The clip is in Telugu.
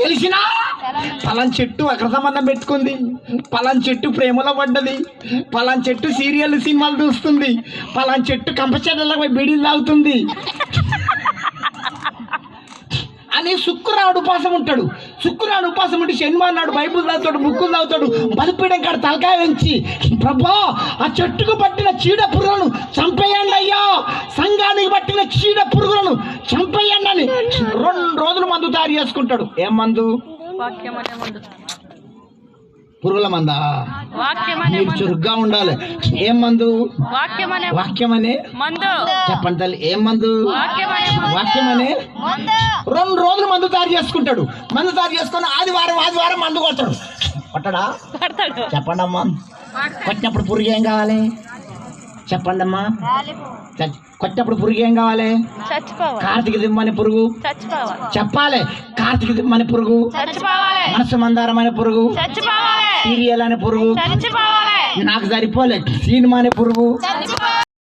తెలిసినా పలాన్ చెట్టు అగ్ర సంబంధం పెట్టుకుంది, పలాన్ చెట్టు ప్రేమలో పడ్డది, పలాన్ చెట్టు సీరియల్ సినిమాలు చూస్తుంది, పలాన్ చెట్టు కంపచెట్లలో పోయి బీడీలు తాగుతుంది అని శుక్రరాడు ఉపాసం ఉంటాడు. శుక్రరాడు ఉపాసం ఉంటే శనివారం నాడు బైబుల్ తాగుతాడు, బుక్కులు తాగుతాడు. బలిపీడం కాడ తలకాయ వెంచి, ప్రభా ఆ చెట్టుకు పట్టిన చీడ పురుగులను చంపేయండి అయ్యా, సంఘానికి పట్టిన చీడ పురుగులను చంపేయండి అని 2 రోజులు మందు తయారు చేసుకుంటాడు. ఏం మందు? పురుగుల మందా? మీరు చురుగ్గా ఉండాలి. ఏం మందు? వాక్యం అనే చెప్పండి తల్లి. ఏం మందు? వాక్యం అనే 2 రోజులు మందు తయారు చేసుకుంటాడు. మందు తయారు చేసుకుని ఆదివారం మందు కొడతాడు. కొట్టడా? చెప్పండి అమ్మా. కొట్టినప్పుడు పురుగు ఏం కావాలి? చెప్పండి అమ్మా. కొట్టినప్పుడు పురుగు ఏం కావాలి? కార్తీక దిమ్మని పురుగు చెప్పాలి. కార్తీక దిమ్మని పురుగు, మనసు మందారమైన పురుగు, సీరియల్ అనే పురుగు, నాకు సరిపోలే సినిమా అనే పురుగు,